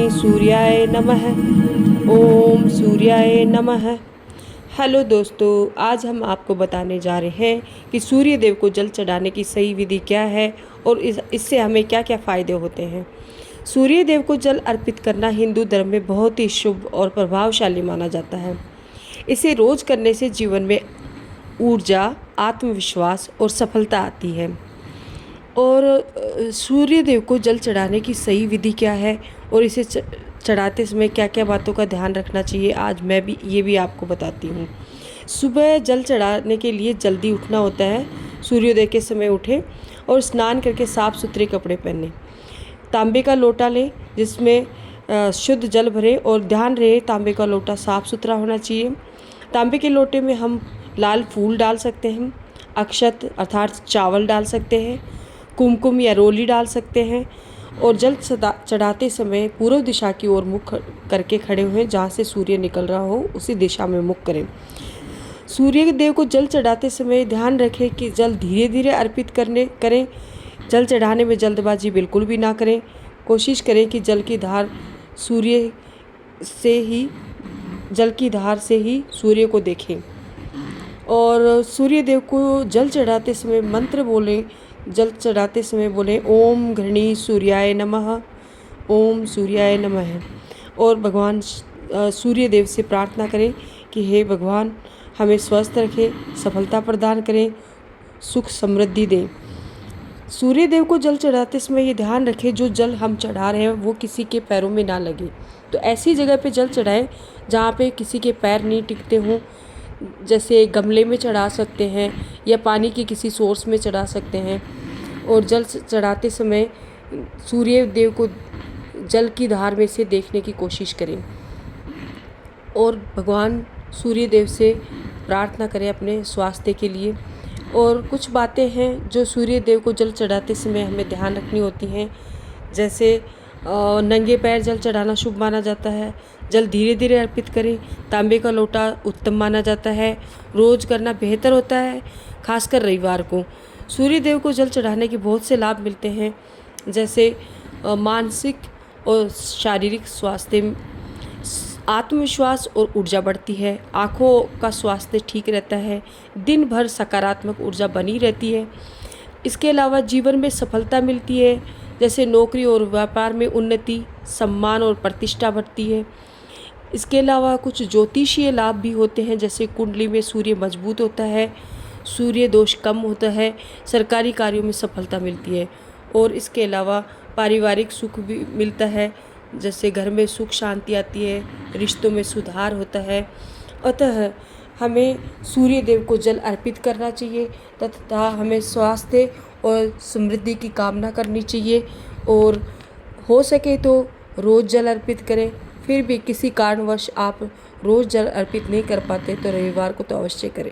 घृणी सूर्याय नमः। ओम सूर्याय नमः। हेलो दोस्तों, आज हम आपको बताने जा रहे हैं कि सूर्य देव को जल चढ़ाने की सही विधि क्या है और इससे हमें क्या क्या फ़ायदे होते हैं। सूर्य देव को जल अर्पित करना हिंदू धर्म में बहुत ही शुभ और प्रभावशाली माना जाता है। इसे रोज़ करने से जीवन में ऊर्जा, आत्मविश्वास और सफलता आती है। और सूर्य देव को जल चढ़ाने की सही विधि क्या है और इसे चढ़ाते समय क्या क्या बातों का ध्यान रखना चाहिए, आज मैं भी आपको बताती हूँ। सुबह जल चढ़ाने के लिए जल्दी उठना होता है। सूर्योदय के समय उठें और स्नान करके साफ़ सुथरे कपड़े पहनें। तांबे का लोटा लें जिसमें शुद्ध जल भरें और ध्यान रहे तांबे का लोटा साफ़ सुथरा होना चाहिए। तांबे के लोटे में हम लाल फूल डाल सकते हैं, अक्षत अर्थात चावल डाल सकते हैं, कुमकुम या रोली डाल सकते हैं और जल चढ़ाते समय पूर्व दिशा की ओर मुख करके खड़े हुए, जहाँ से सूर्य निकल रहा हो उसी दिशा में मुख करें। सूर्य देव को जल चढ़ाते समय ध्यान रखें कि जल धीरे धीरे अर्पित करें। जल चढ़ाने में जल्दबाजी बिल्कुल भी ना करें। कोशिश करें कि जल की धार से ही सूर्य को देखें। और सूर्य देव को जल चढ़ाते समय मंत्र बोलें। जल चढ़ाते समय बोलें ओम घृणी सूर्याय नमः, ओम सूर्याय नमः। और भगवान सूर्य देव से प्रार्थना करें कि हे भगवान, हमें स्वस्थ रखें, सफलता प्रदान करें, सुख समृद्धि दें। सूर्य देव को जल चढ़ाते समय ये ध्यान रखें जो जल हम चढ़ा रहे हैं वो किसी के पैरों में ना लगे। तो ऐसी जगह पे जल चढ़ाएं जहाँ पे किसी के पैर नहीं टिकते हों, जैसे गमले में चढ़ा सकते हैं या पानी के किसी सोर्स में चढ़ा सकते हैं। और जल चढ़ाते समय सूर्य देव को जल की धार में से देखने की कोशिश करें और भगवान सूर्य देव से प्रार्थना करें अपने स्वास्थ्य के लिए। और कुछ बातें हैं जो सूर्य देव को जल चढ़ाते समय हमें ध्यान रखनी होती हैं, जैसे नंगे पैर जल चढ़ाना शुभ माना जाता है। जल धीरे धीरे अर्पित करें। तांबे का लोटा उत्तम माना जाता है। रोज़ करना बेहतर होता है, खासकर रविवार को। सूर्य देव को जल चढ़ाने के बहुत से लाभ मिलते हैं, जैसे मानसिक और शारीरिक स्वास्थ्य, आत्मविश्वास और ऊर्जा बढ़ती है। आँखों का स्वास्थ्य ठीक रहता है। दिन भर सकारात्मक ऊर्जा बनी रहती है। इसके अलावा जीवन में सफलता मिलती है, जैसे नौकरी और व्यापार में उन्नति, सम्मान और प्रतिष्ठा बढ़ती है। इसके अलावा कुछ ज्योतिषीय लाभ भी होते हैं, जैसे कुंडली में सूर्य मजबूत होता है, सूर्य दोष कम होता है, सरकारी कार्यों में सफलता मिलती है। और इसके अलावा पारिवारिक सुख भी मिलता है, जैसे घर में सुख शांति आती है, रिश्तों में सुधार होता है। अतः हमें सूर्य देव को जल अर्पित करना चाहिए तथा हमें स्वास्थ्य और समृद्धि की कामना करनी चाहिए। और हो सके तो रोज़ जल अर्पित करें। फिर भी किसी कारणवश आप रोज़ जल अर्पित नहीं कर पाते तो रविवार को तो अवश्य करें।